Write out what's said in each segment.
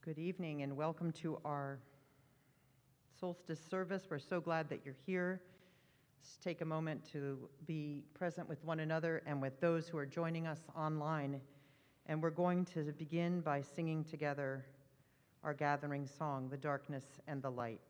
Good evening and welcome to our Solstice service. We're so glad that you're here. Let's take a moment to be present with one another and with those who are joining us online. And we're going to begin by singing together our gathering song, The Darkness and the Light.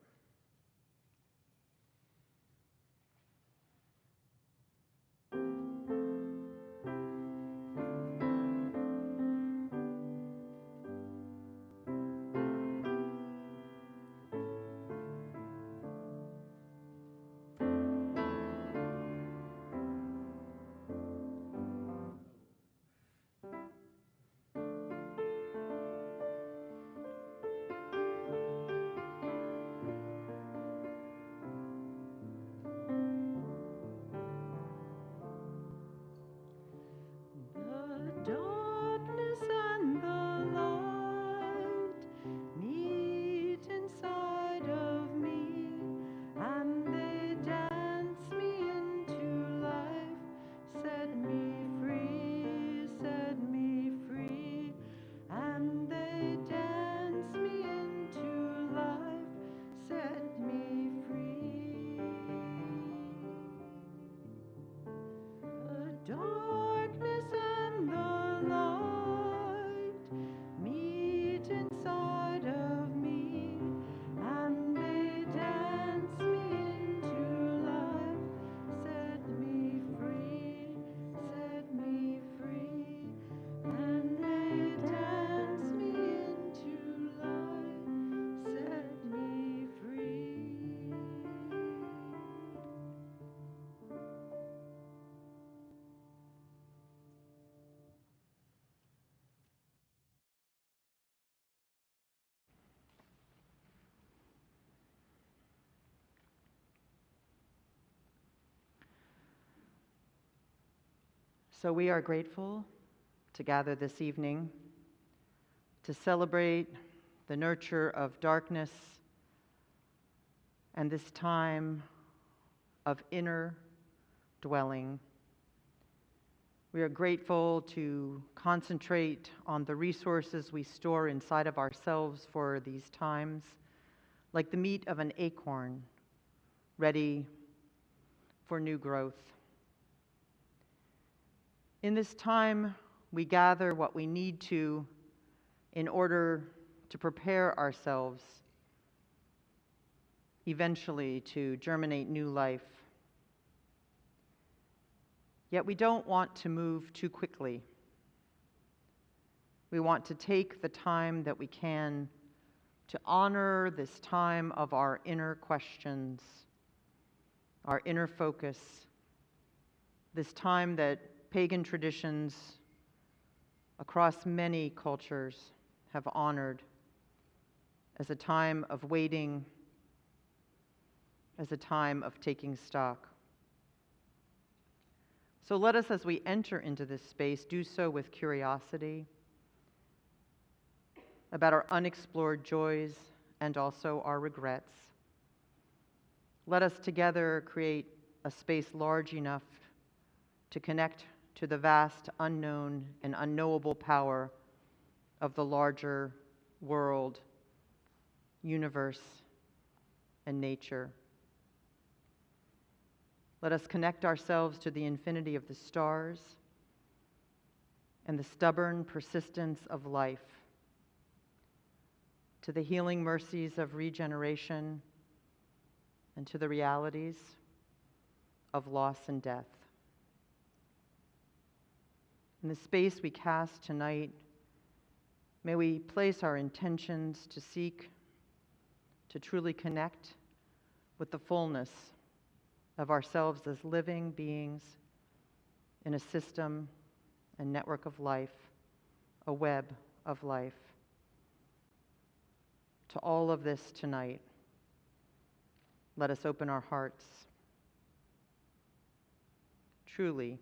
So we are grateful to gather this evening to celebrate the nurture of darkness and this time of inner dwelling. We are grateful to concentrate on the resources we store inside of ourselves for these times, like the meat of an acorn, ready for new growth. In this time, we gather what we need to in order to prepare ourselves eventually to germinate new life. Yet we don't want to move too quickly. We want to take the time that we can to honor this time of our inner questions, our inner focus, this time that pagan traditions across many cultures have honored as a time of waiting, as a time of taking stock. So let us, as we enter into this space, do so with curiosity about our unexplored joys and also our regrets. Let us together create a space large enough to connect to the vast, unknown, and unknowable power of the larger world, universe, and nature. Let us connect ourselves to the infinity of the stars and the stubborn persistence of life, to the healing mercies of regeneration, and to the realities of loss and death. In the space we cast tonight, may we place our intentions to seek to truly connect with the fullness of ourselves as living beings in a system, a network of life, a web of life. To all of this tonight, let us open our hearts. Truly,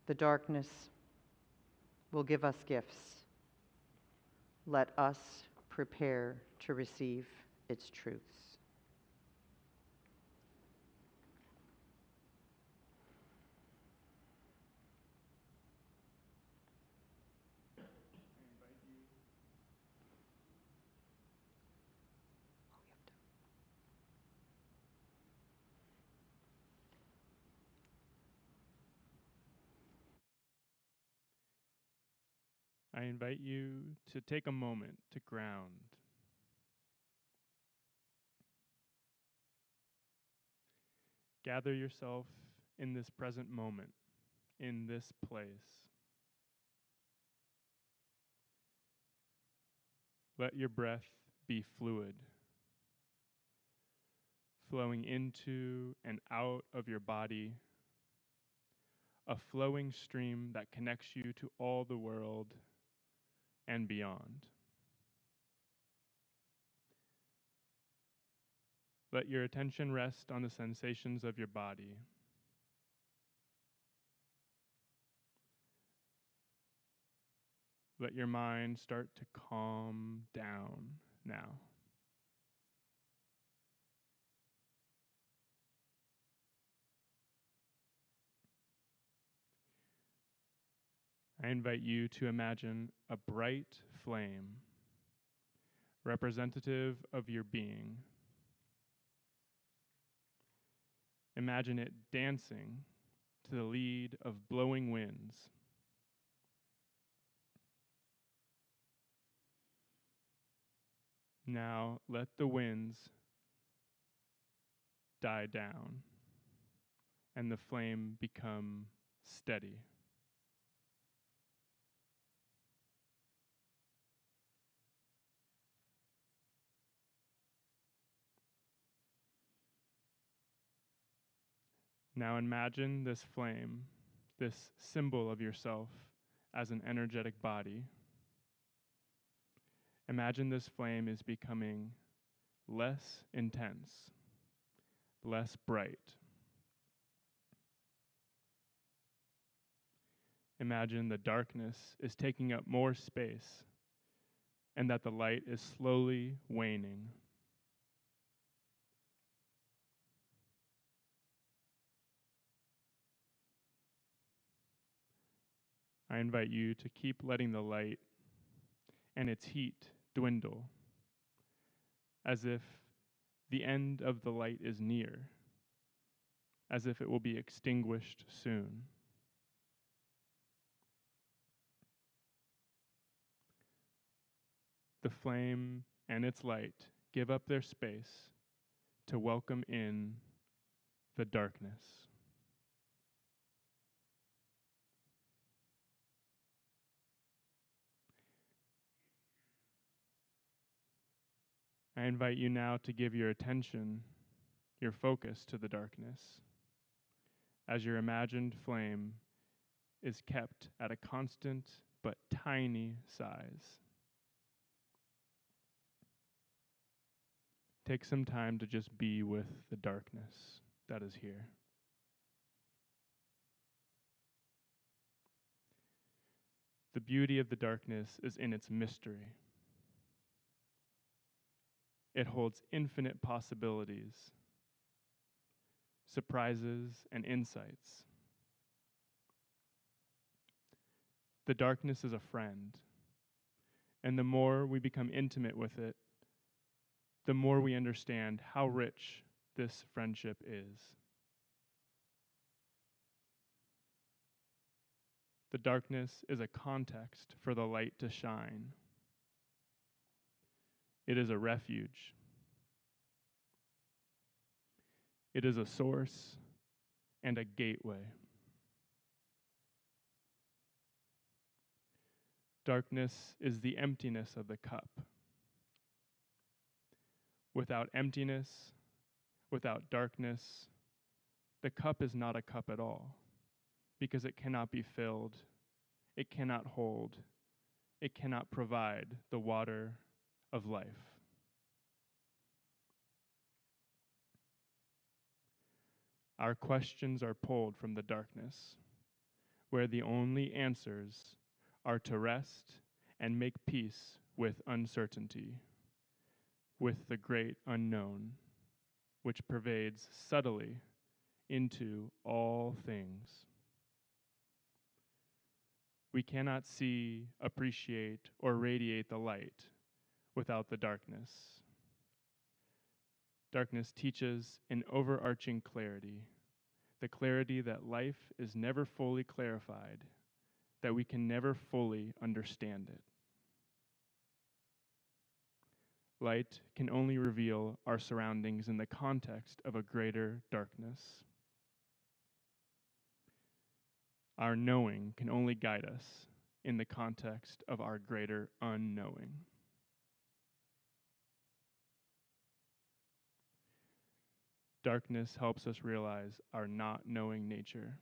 the darkness will give us gifts. Let us prepare to receive its truths. I invite you to take a moment to ground. Gather yourself in this present moment, in this place. Let your breath be fluid, flowing into and out of your body, a flowing stream that connects you to all the world and beyond. Let your attention rest on the sensations of your body. Let your mind start to calm down now. I invite you to imagine a bright flame, representative of your being. Imagine it dancing to the lead of blowing winds. Now let the winds die down and the flame become steady. Now imagine this flame, this symbol of yourself, as an energetic body. Imagine this flame is becoming less intense, less bright. Imagine the darkness is taking up more space and that the light is slowly waning. I invite you to keep letting the light and its heat dwindle, as if the end of the light is near, as if it will be extinguished soon. The flame and its light give up their space to welcome in the darkness. I invite you now to give your attention, your focus to the darkness, as your imagined flame is kept at a constant but tiny size. Take some time to just be with the darkness that is here. The beauty of the darkness is in its mystery. It holds infinite possibilities, surprises, and insights. The darkness is a friend, and the more we become intimate with it, the more we understand how rich this friendship is. The darkness is a context for the light to shine. It is a refuge. It is a source and a gateway. Darkness is the emptiness of the cup. Without emptiness, without darkness, the cup is not a cup at all, because it cannot be filled, it cannot hold, it cannot provide the water of life. Our questions are pulled from the darkness, where the only answers are to rest and make peace with uncertainty, with the great unknown, which pervades subtly into all things. We cannot see, appreciate, or radiate the light without the darkness. Darkness teaches an overarching clarity, the clarity that life is never fully clarified, that we can never fully understand it. Light can only reveal our surroundings in the context of a greater darkness. Our knowing can only guide us in the context of our greater unknowing. Darkness helps us realize our not knowing nature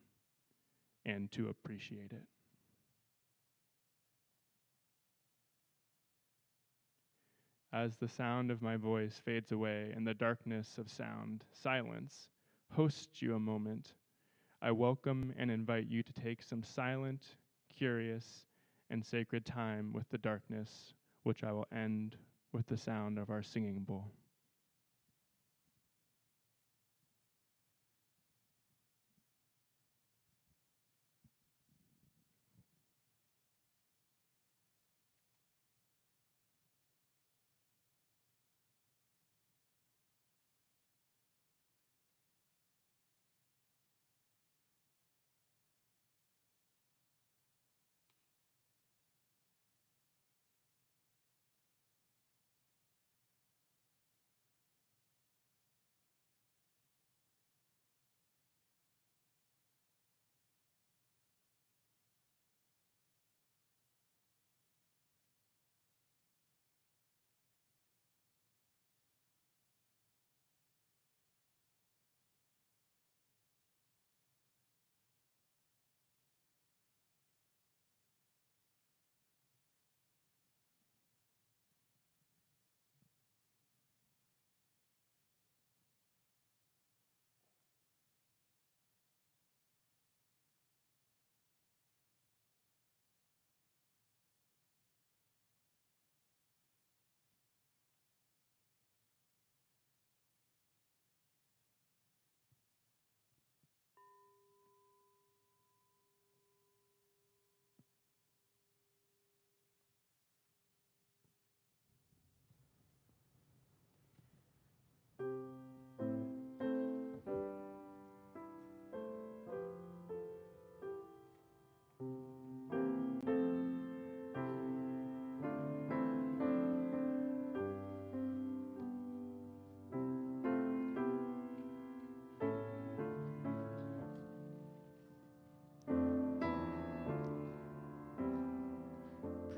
and to appreciate it. As the sound of my voice fades away and the darkness of sound, silence, hosts you a moment, I welcome and invite you to take some silent, curious, and sacred time with the darkness, which I will end with the sound of our singing bowl.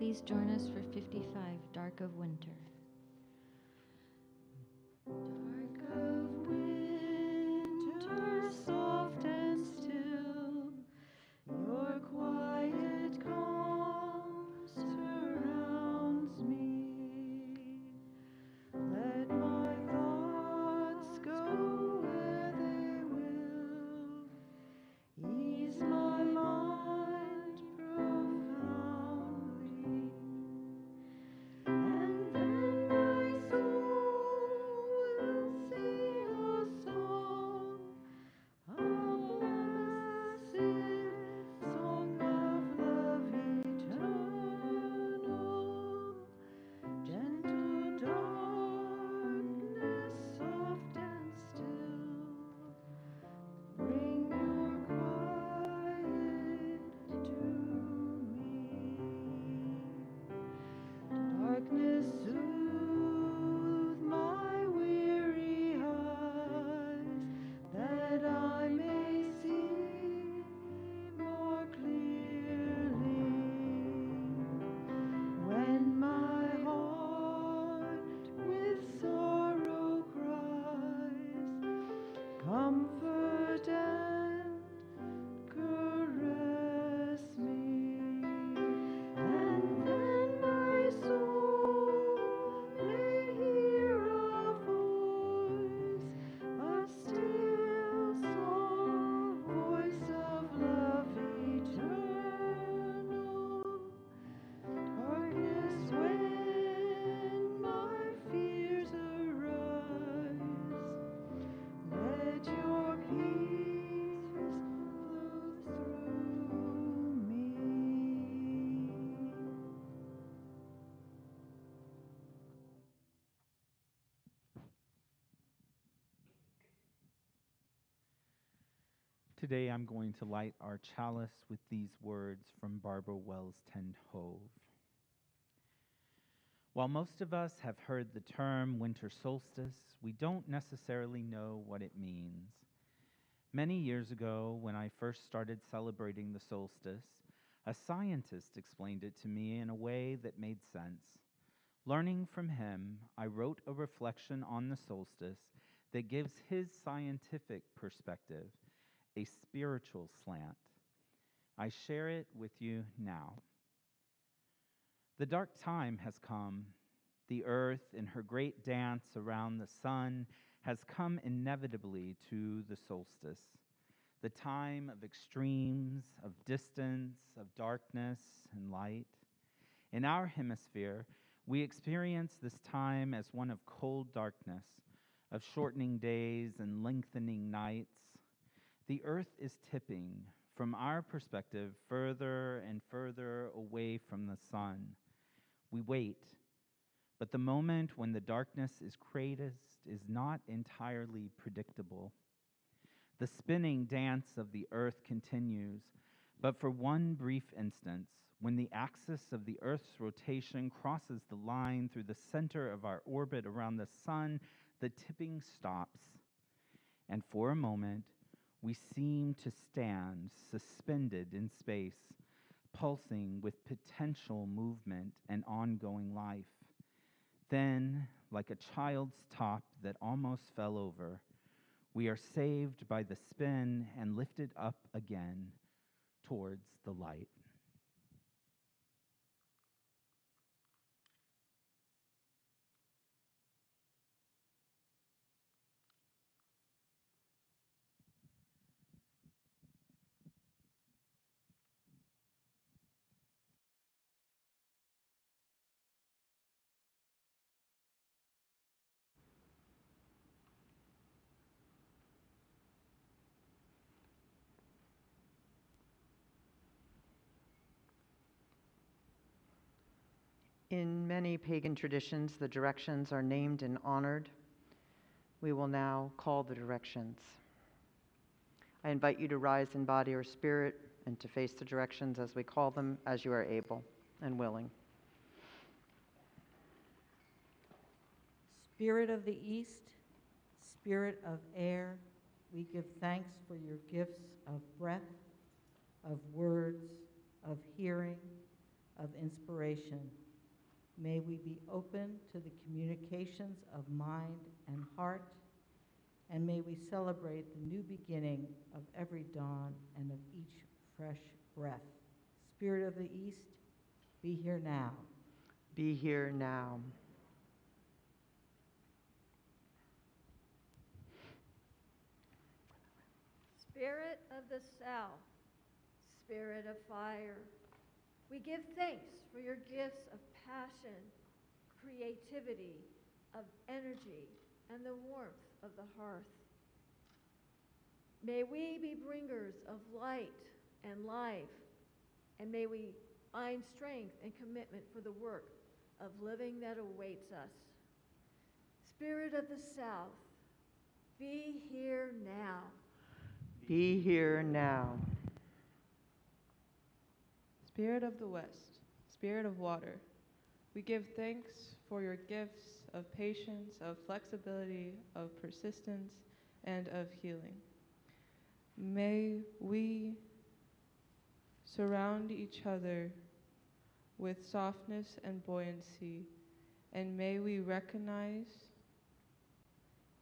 Please join us for 55, Dark of Winter. Dark of winter, soft and still, your quiet calm surrounds me. Let my thoughts go where they will, ease my mind profoundly, and then my soul will sing a song, a blessed song of love eternal. Gentle darkness, soft and still, bring your quiet to me. Darkness, soothe my weary eyes, that I may see more clearly. When my heart with sorrow cries, comfort and caress me, and then my soul may hear a voice, a still song, voice of love eternal. Darkness, when my fears arise, let your peace flow through me. Today I'm going to light our chalice with these words from Barbara Wells Ten Hove. While most of us have heard the term winter solstice, we don't necessarily know what it means. Many years ago, when I first started celebrating the solstice, a scientist explained it to me in a way that made sense. Learning from him, I wrote a reflection on the solstice that gives his scientific perspective a spiritual slant. I share it with you now. The dark time has come. The earth, in her great dance around the sun, has come inevitably to the solstice, the time of extremes, of distance, of darkness and light. In our hemisphere, we experience this time as one of cold darkness, of shortening days and lengthening nights. The earth is tipping, from our perspective, further and further away from the sun. We wait, but the moment when the darkness is greatest is not entirely predictable. The spinning dance of the earth continues, but for one brief instant, when the axis of the Earth's rotation crosses the line through the center of our orbit around the sun, the tipping stops, and for a moment, we seem to stand suspended in space, pulsing with potential movement and ongoing life. Then, like a child's top that almost fell over, we are saved by the spin and lifted up again towards the light. In many pagan traditions, the directions are named and honored. We will now call the directions. I invite you to rise in body or spirit and to face the directions as we call them, as you are able and willing. Spirit of the East, Spirit of air, we give thanks for your gifts of breath, of words, of hearing, of inspiration. May we be open to the communications of mind and heart, and may we celebrate the new beginning of every dawn and of each fresh breath. Spirit of the East, be here now. Be here now. Spirit of the South, Spirit of fire, we give thanks for your gifts of passion, creativity, of energy, and the warmth of the hearth. May we be bringers of light and life, and may we find strength and commitment for the work of living that awaits us. Spirit of the South, be here now. Be here now. Spirit of the West, Spirit of water, we give thanks for your gifts of patience, of flexibility, of persistence, and of healing. May we surround each other with softness and buoyancy, and may we recognize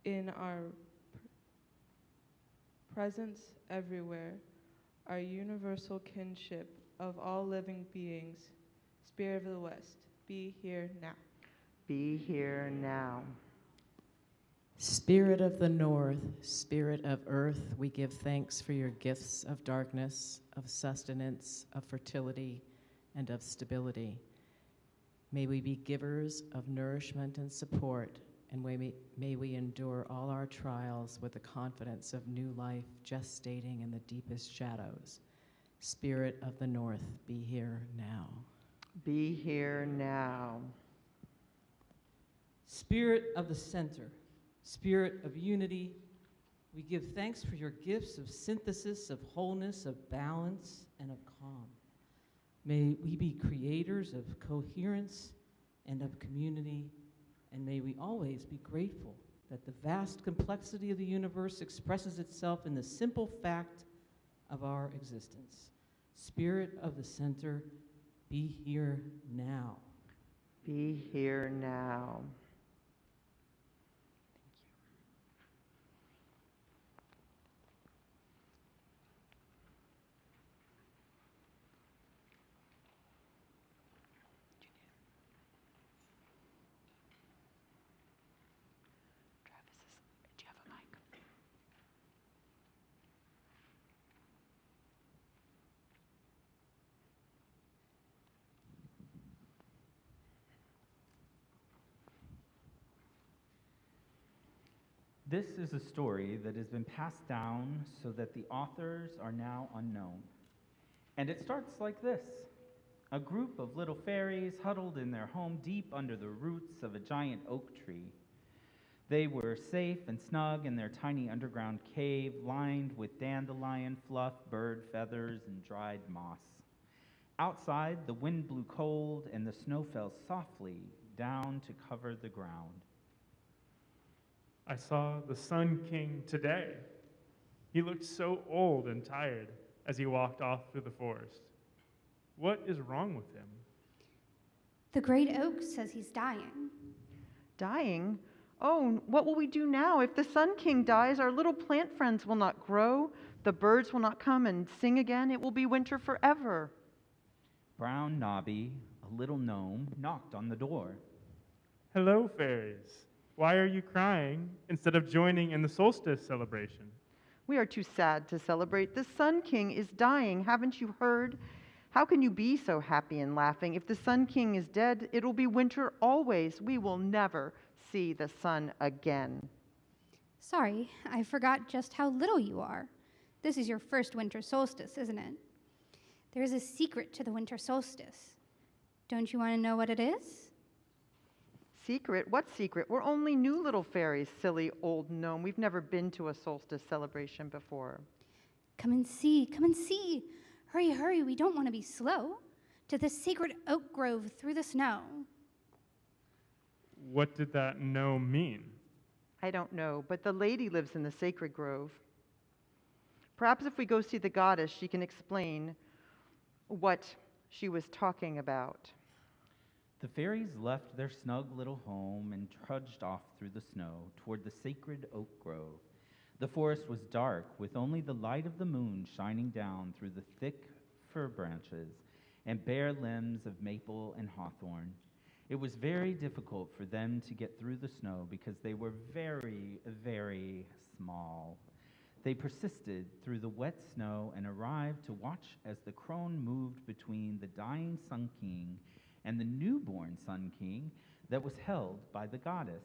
in our presence everywhere our universal kinship of all living beings. Spirit of the West, be here now. Be here now. Spirit of the North, Spirit of Earth, we give thanks for your gifts of darkness, of sustenance, of fertility, and of stability. May we be givers of nourishment and support, and may we endure all our trials with the confidence of new life gestating in the deepest shadows. Spirit of the North, be here now. Be here now. Spirit of the Center, Spirit of unity, we give thanks for your gifts of synthesis, of wholeness, of balance, and of calm. May we be creators of coherence and of community, and may we always be grateful that the vast complexity of the universe expresses itself in the simple fact of our existence. Spirit of the Center, be here now. Be here now. This is a story that has been passed down so that the authors are now unknown. And it starts like this. A group of little fairies huddled in their home deep under the roots of a giant oak tree. They were safe and snug in their tiny underground cave, lined with dandelion fluff, bird feathers, and dried moss. Outside, the wind blew cold and the snow fell softly down to cover the ground. I saw the Sun King today. He looked so old and tired as he walked off through the forest. What is wrong with him? The great oak says he's dying. Dying? Oh, what will we do now? If the Sun King dies, our little plant friends will not grow. The birds will not come and sing again. It will be winter forever. Brown Nobby, a little gnome, knocked on the door. Hello, fairies. Why are you crying instead of joining in the solstice celebration? We are too sad to celebrate. The Sun King is dying. Haven't you heard? How can you be so happy and laughing? If the Sun King is dead, it'll be winter always. We will never see the sun again. Sorry, I forgot just how little you are. This is your first winter solstice, isn't it? There is a secret to the winter solstice. Don't you want to know what it is? Secret? What secret? We're only new little fairies, silly old gnome. We've never been to a solstice celebration before. Come and see, come and see. Hurry, hurry, we don't want to be slow. To the sacred oak grove through the snow. What did that no mean? I don't know, but the lady lives in the sacred grove. Perhaps if we go see the goddess, she can explain what she was talking about. The fairies left their snug little home and trudged off through the snow toward the sacred oak grove. The forest was dark, with only the light of the moon shining down through the thick fir branches and bare limbs of maple and hawthorn. It was very difficult for them to get through the snow because they were very, very small. They persisted through the wet snow and arrived to watch as the crone moved between the dying Sun King and the newborn Sun King that was held by the goddess.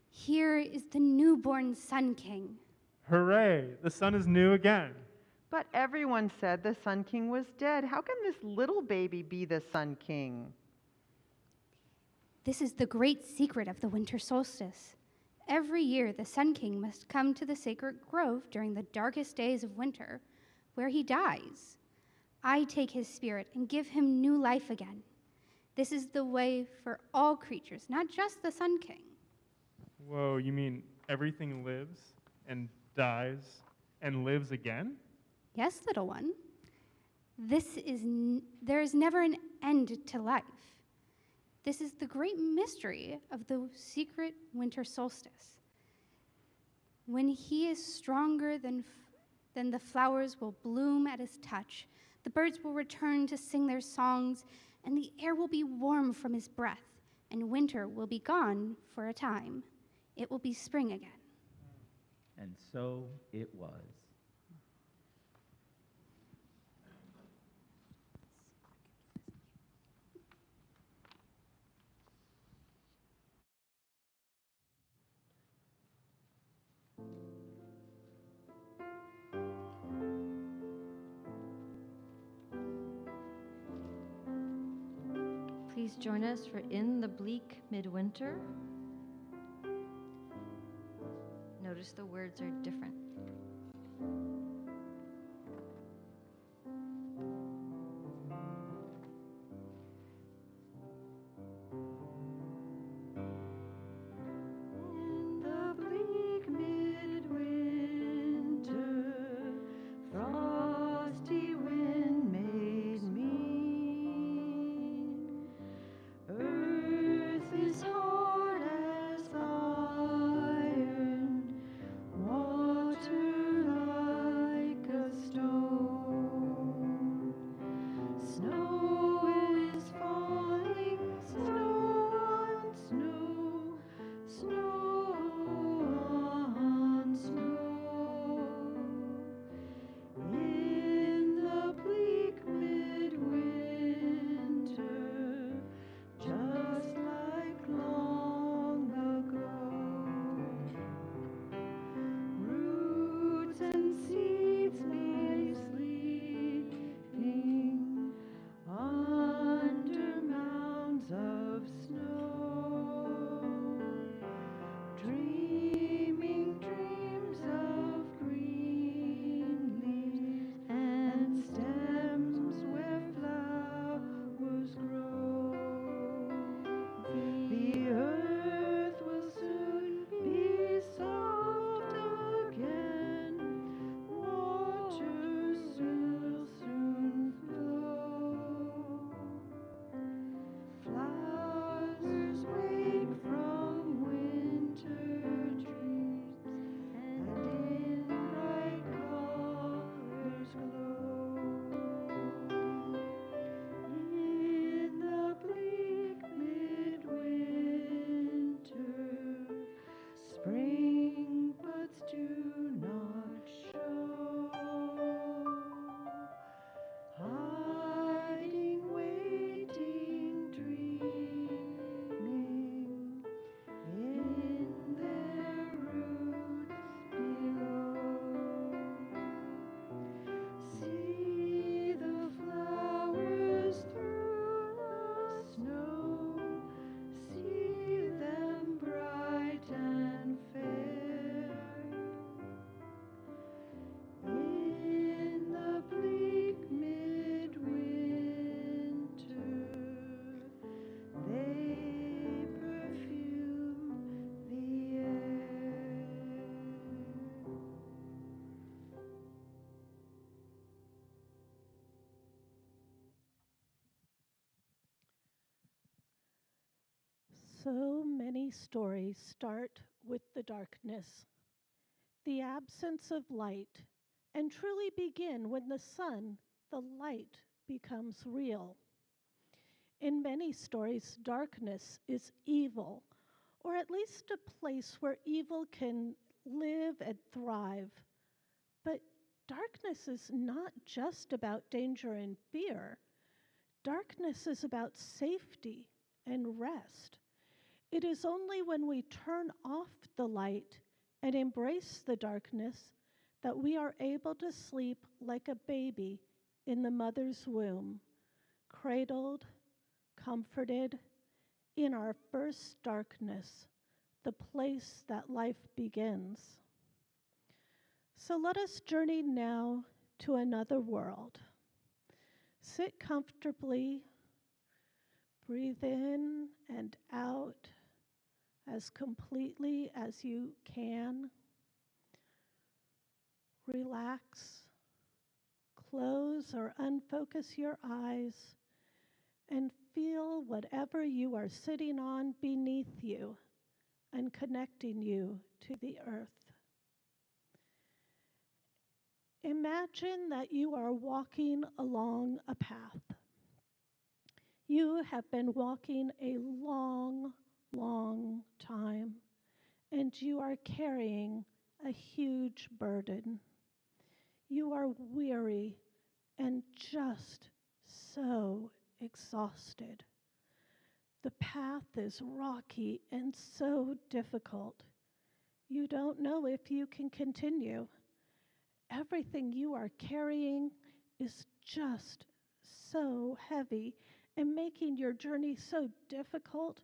Here is the newborn Sun King. Hooray! The sun is new again. But everyone said the Sun King was dead. How can this little baby be the Sun King? This is the great secret of the winter solstice. Every year, the Sun King must come to the sacred grove during the darkest days of winter, where he dies. I take his spirit and give him new life again. This is the way for all creatures, not just the Sun King. Whoa, you mean everything lives and dies and lives again? Yes, little one. There is never an end to life. This is the great mystery of the secret winter solstice. When he is stronger than the flowers will bloom at his touch, the birds will return to sing their songs, and the air will be warm from his breath, and winter will be gone for a time. It will be spring again. And so it was. Please join us for In the Bleak Midwinter. Notice the words are different. In the bleak midwinter, frosty wind made mean. Earth is hard as iron, water So many stories start with the darkness, the absence of light, and truly begin when the sun, the light, becomes real. In many stories, darkness is evil, or at least a place where evil can live and thrive. But darkness is not just about danger and fear. Darkness is about safety and rest. It is only when we turn off the light and embrace the darkness that we are able to sleep like a baby in the mother's womb, cradled, comforted in our first darkness, the place that life begins. So let us journey now to another world. Sit comfortably, breathe in and out as completely as you can. Relax, close or unfocus your eyes, and feel whatever you are sitting on beneath you and connecting you to the earth. Imagine that you are walking along a path. You have been walking a long, long time, and you are carrying a huge burden. You are weary and just so exhausted. The path is rocky and so difficult. You don't know if you can continue. Everything you are carrying is just so heavy and making your journey so difficult,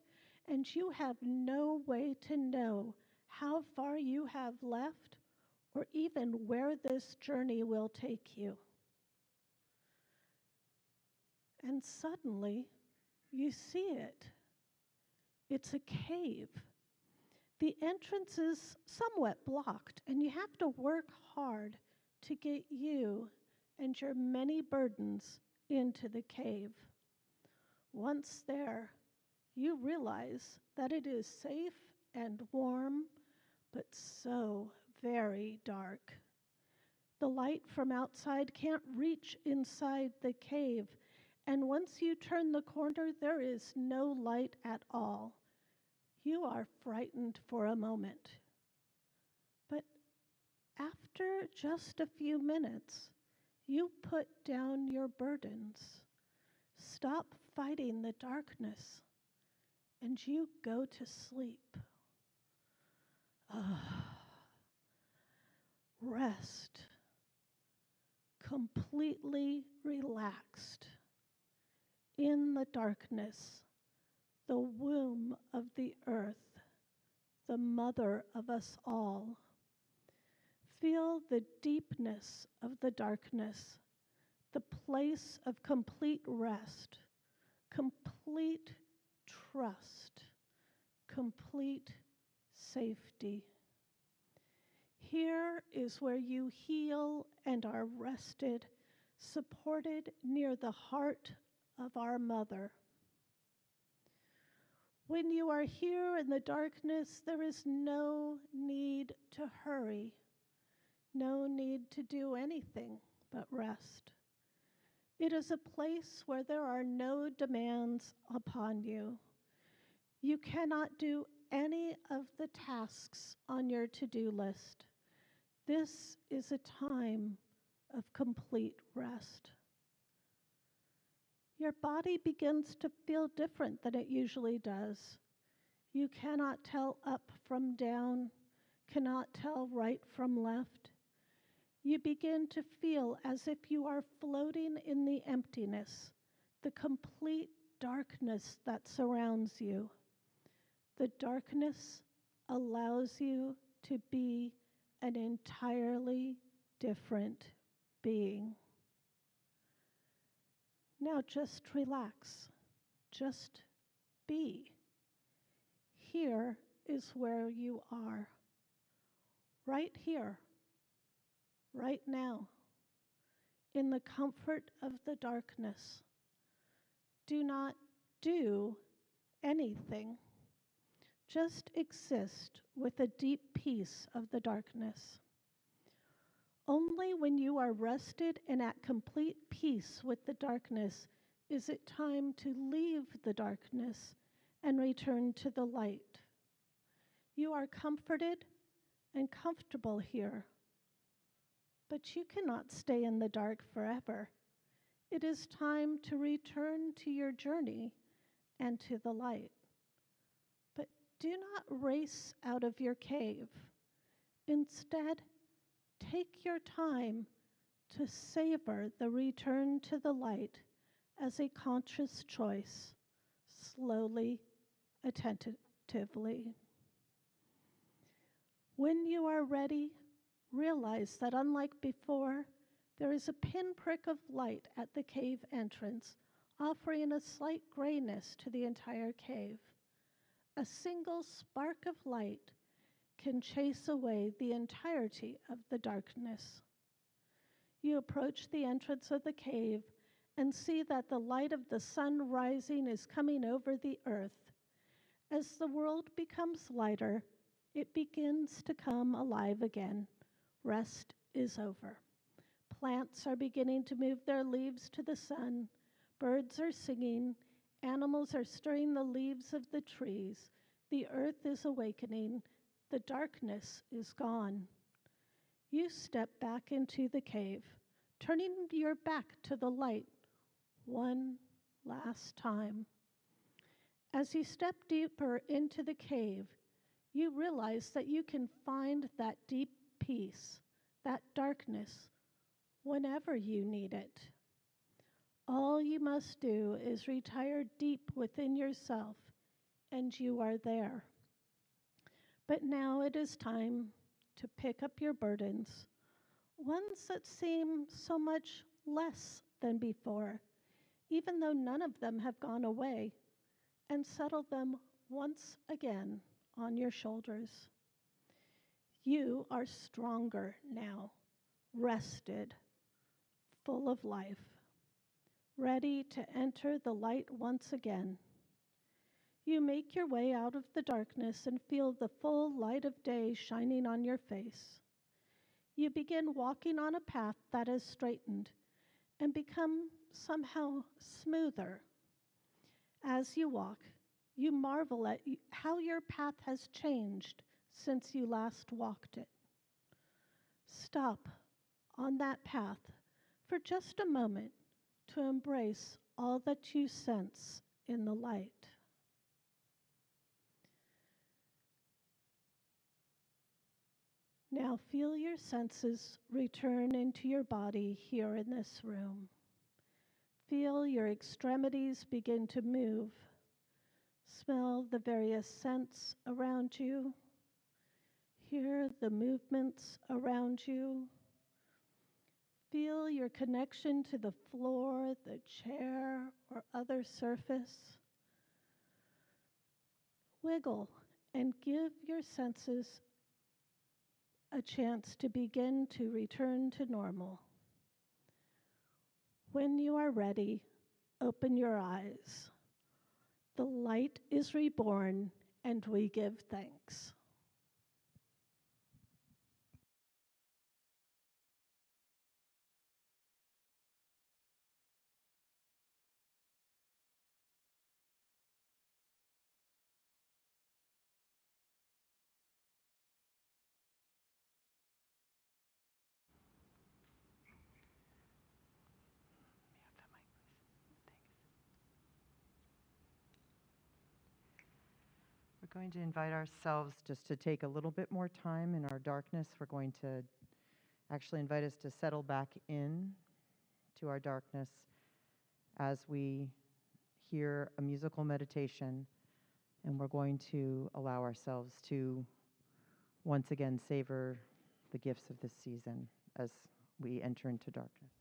and you have no way to know how far you have left or even where this journey will take you. And suddenly, you see it. It's a cave. The entrance is somewhat blocked, and you have to work hard to get you and your many burdens into the cave. Once there, you realize that it is safe and warm, but so very dark. The light from outside can't reach inside the cave, and once you turn the corner, there is no light at all. You are frightened for a moment. But after just a few minutes, you put down your burdens, stop fighting the darkness, and you go to sleep. Rest, completely relaxed in the darkness, the womb of the earth, the mother of us all. Feel the deepness of the darkness, the place of complete rest, complete trust, complete safety. Here is where you heal and are rested, supported near the heart of our mother. When you are here in the darkness, there is no need to hurry, no need to do anything but rest. It is a place where there are no demands upon you. You cannot do any of the tasks on your to-do list. This is a time of complete rest. Your body begins to feel different than it usually does. You cannot tell up from down, cannot tell right from left. You begin to feel as if you are floating in the emptiness, the complete darkness that surrounds you. The darkness allows you to be an entirely different being. Now just relax. Just be. Here is where you are. Right here. Right now. In the comfort of the darkness. Do not do anything. Just exist with a deep peace of the darkness. Only when you are rested and at complete peace with the darkness is it time to leave the darkness and return to the light. You are comforted and comfortable here, but you cannot stay in the dark forever. It is time to return to your journey and to the light. But do not race out of your cave. Instead, take your time to savor the return to the light as a conscious choice, slowly, attentively. When you are ready, realize that unlike before, there is a pinprick of light at the cave entrance, offering a slight grayness to the entire cave. A single spark of light can chase away the entirety of the darkness. You approach the entrance of the cave and see that the light of the sun rising is coming over the earth. As the world becomes lighter, it begins to come alive again. Rest is over. Plants are beginning to move their leaves to the sun. Birds are singing. Animals are stirring the leaves of the trees. The earth is awakening. The darkness is gone. You step back into the cave, turning your back to the light one last time. As you step deeper into the cave, you realize that you can find that deep peace, that darkness, whenever you need it. All you must do is retire deep within yourself, and you are there. But now it is time to pick up your burdens, ones that seem so much less than before, even though none of them have gone away, and settle them once again on your shoulders. You are stronger now, rested, full of life, ready to enter the light once again. You make your way out of the darkness and feel the full light of day shining on your face. You begin walking on a path that is straightened and become somehow smoother. As you walk, you marvel at how your path has changed since you last walked it. Stop on that path for just a moment to embrace all that you sense in the light. Now feel your senses return into your body here in this room. Feel your extremities begin to move. Smell the various scents around you. Hear the movements around you. Feel your connection to the floor, the chair, or other surface. Wiggle and give your senses a chance to begin to return to normal. When you are ready, open your eyes. The light is reborn, and we give thanks. We're going to invite ourselves just to take a little bit more time in our darkness. We're going to actually invite us to settle back in to our darkness as we hear a musical meditation, and we're going to allow ourselves to once again savor the gifts of this season as we enter into darkness.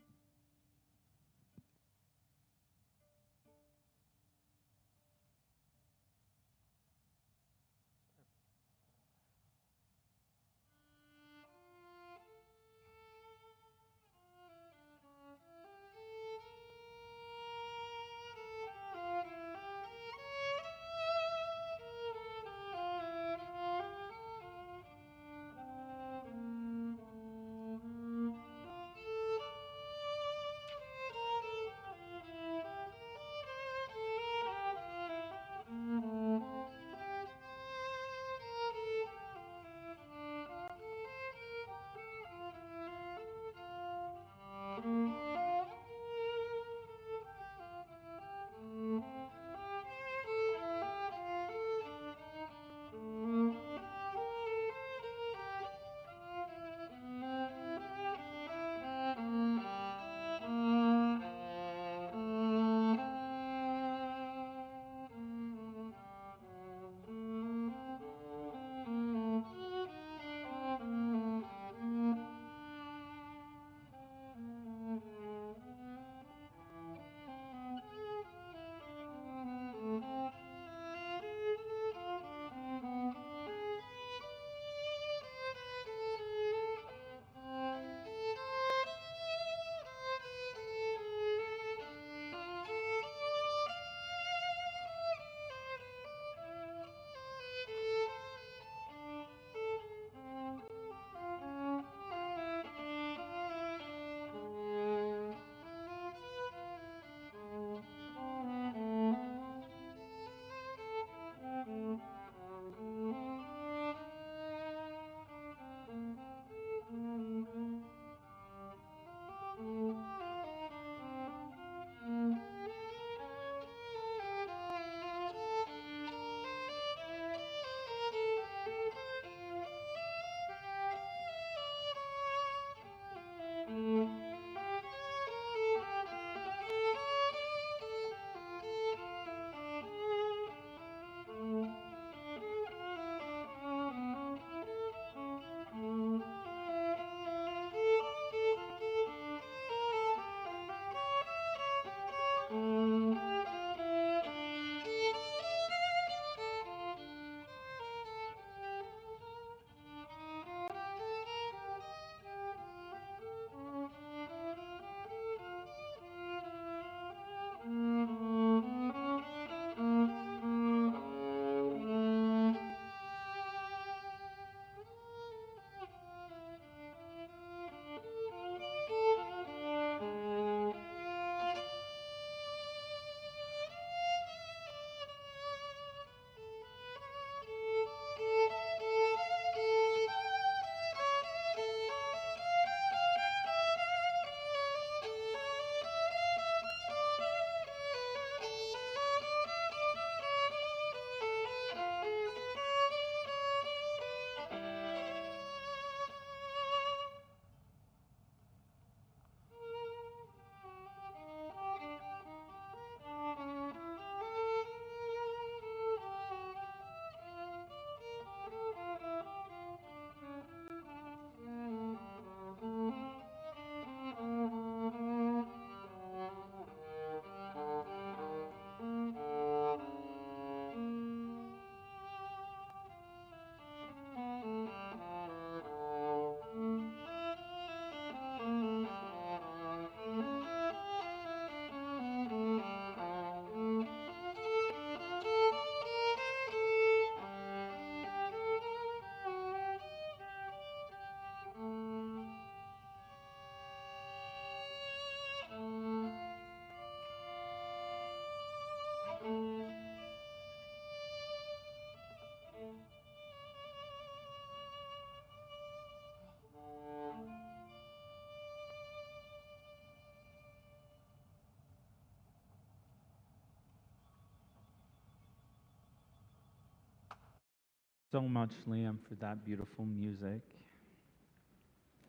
so much, Liam, for that beautiful music.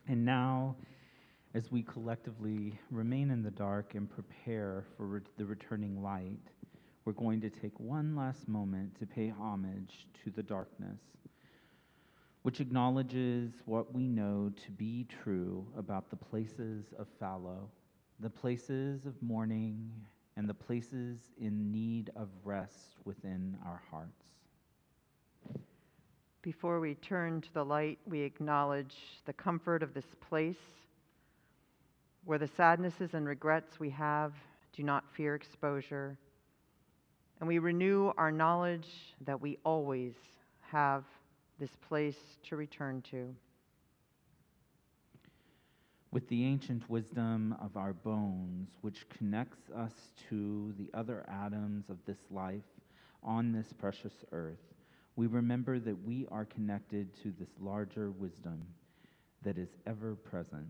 And now, as we collectively remain in the dark and prepare for the returning light, we're going to take one last moment to pay homage to the darkness, which acknowledges what we know to be true about the places of fallow, the places of mourning, and the places in need of rest within our hearts. Before we turn to the light, we acknowledge the comfort of this place, where the sadnesses and regrets we have do not fear exposure, and we renew our knowledge that we always have this place to return to. With the ancient wisdom of our bones, which connects us to the other atoms of this life on this precious earth, we remember that we are connected to this larger wisdom that is ever present.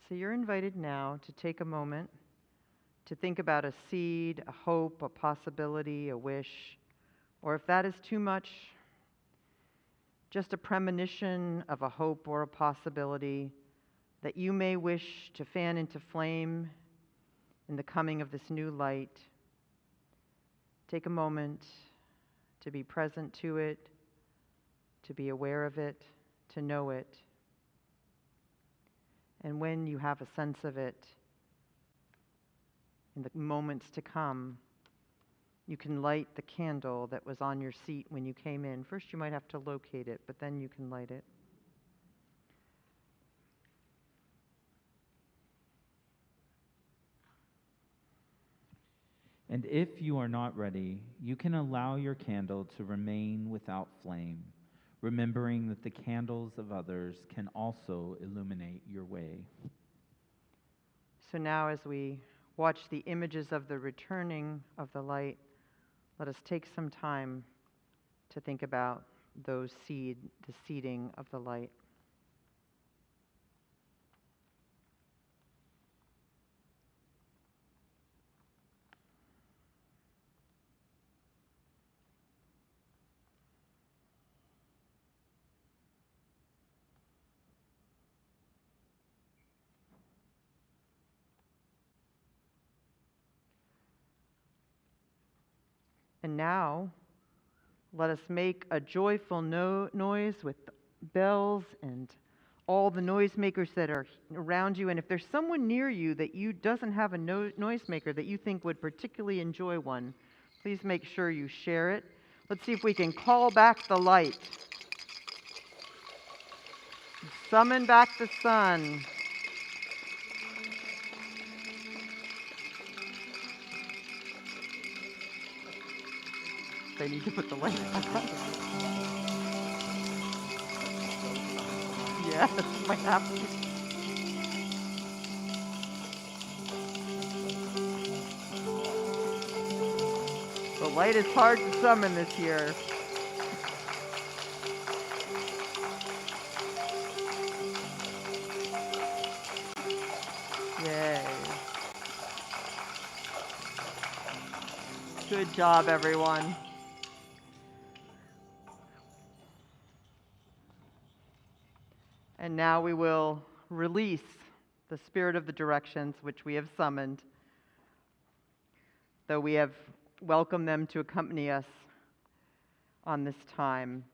So you're invited now to take a moment to think about a seed, a hope, a possibility, a wish, or if that is too much, just a premonition of a hope or a possibility that you may wish to fan into flame in the coming of this new light. Take a moment to be present to it, to be aware of it, to know it. And when you have a sense of it, in the moments to come, you can light the candle that was on your seat when you came in. First, you might have to locate it, but then you can light it. And if you are not ready, you can allow your candle to remain without flame, remembering that the candles of others can also illuminate your way. So now, as we watch the images of the returning of the light, let us take some time to think about the seeding of the light. And now, let us make a joyful noise with bells and all the noisemakers that are around you. And if there's someone near you that doesn't have a noisemaker that you think would particularly enjoy one, please make sure you share it. Let's see if we can call back the light. Summon back the sun. They need to put the light back on. Yes, might have to. The light is hard to summon this year. Yay. Good job, everyone. And now we will release the spirit of the directions which we have summoned, though we have welcomed them to accompany us on this time.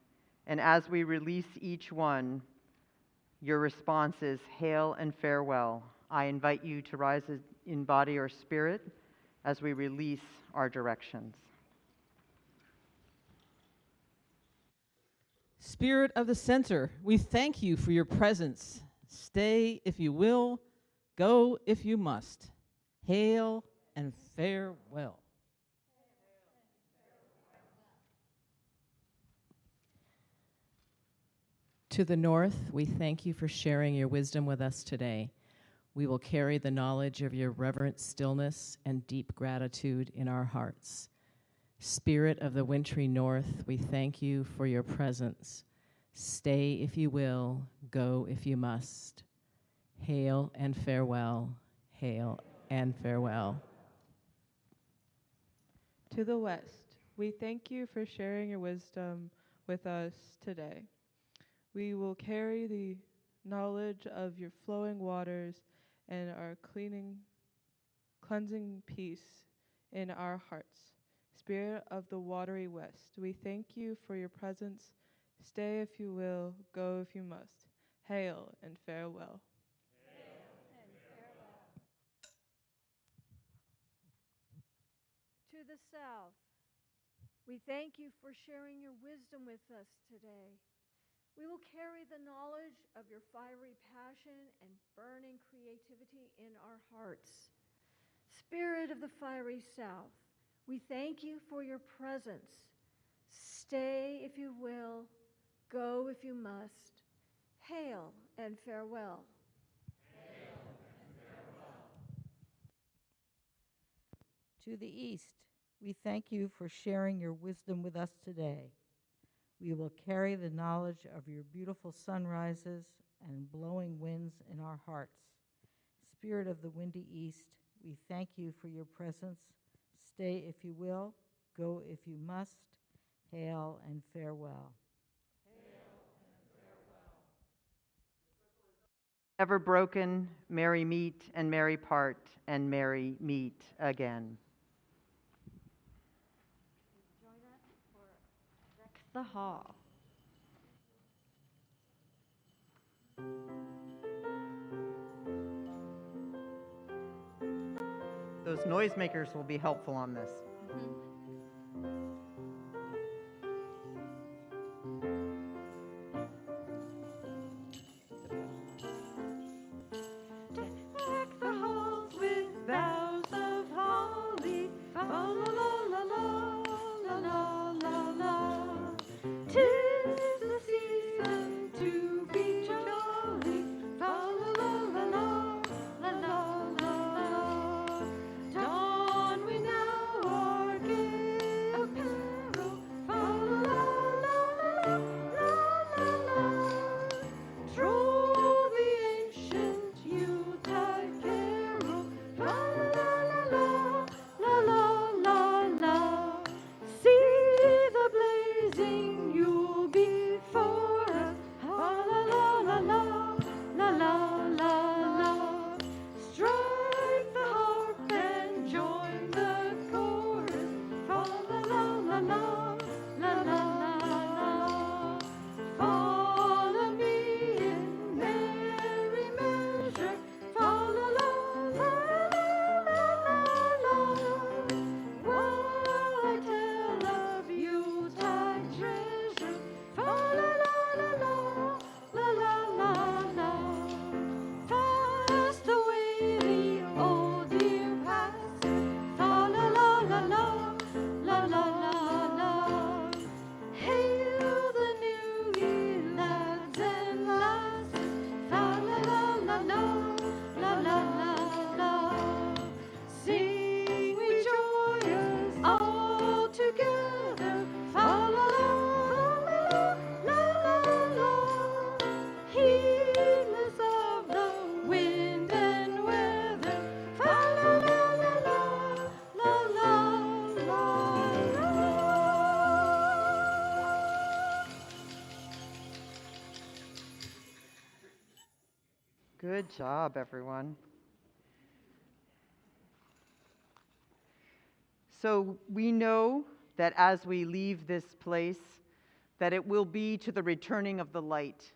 And as we release each one, your response is hail and farewell. I invite you to rise in body or spirit as we release our directions. Spirit of the center, we thank you for your presence. Stay if you will, go if you must. Hail and farewell. To the north, we thank you for sharing your wisdom with us today. We will carry the knowledge of your reverent stillness and deep gratitude in our hearts. Spirit of the wintry north, we thank you for your presence. Stay if you will, go if you must. Hail and farewell, hail and farewell. To the west, We thank you for sharing your wisdom with us today. We will carry the knowledge of your flowing waters and our cleansing peace in our hearts. Spirit of the watery west, we thank you for your presence. Stay if you will, go if you must. Hail and farewell. To the south, we thank you for sharing your wisdom with us today. We will carry the knowledge of your fiery passion and burning creativity in our hearts. Spirit of the fiery south, we thank you for your presence. Stay if you will, go if you must. Hail and farewell. To the east, we thank you for sharing your wisdom with us today. We will carry the knowledge of your beautiful sunrises and blowing winds in our hearts. Spirit of the windy east, we thank you for your presence. Stay if you will, go if you must. Hail and farewell. Ever broken, merry meet and merry part, and merry meet again. Join us for Deck the Hall. Those noisemakers will be helpful on this. Deck the halls with boughs of holly, fa la la la la la la la. 'Tis the season to be jolly, fa la la la la la la la. Don we now our gay apparel, fa la la la la la la. Troll the ancient Yuletide carol, fa la la la la la la. See the blazing Yule before us, fa la la la la la la la. Strike the harp and join the chorus, fa la la la la la la. Follow me in merry measure, fa la la la la la. While I tell of Yuletide treasure, fa la la la la la la. Fast away the old year past, fa la la la la la la. Hail the new year, lads and lasses, fa la la la la la. Sing we joyous all together, fa la la la. Heedless of the wind and weather, fa la la la la. Good job, everyone. So we know that as we leave this place, that it will be to the returning of the light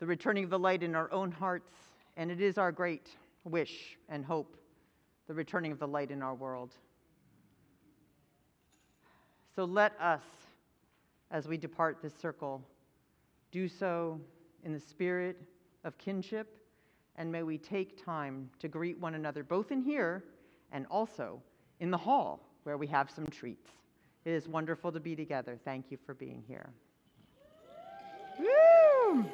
in our own hearts, and it is our great wish and hope, the returning of the light in our world. So let us, as we depart this circle, do so in the spirit of kinship, and may we take time to greet one another, both in here and also in the hall, where we have some treats. It is wonderful to be together. Thank you for being here. Woo!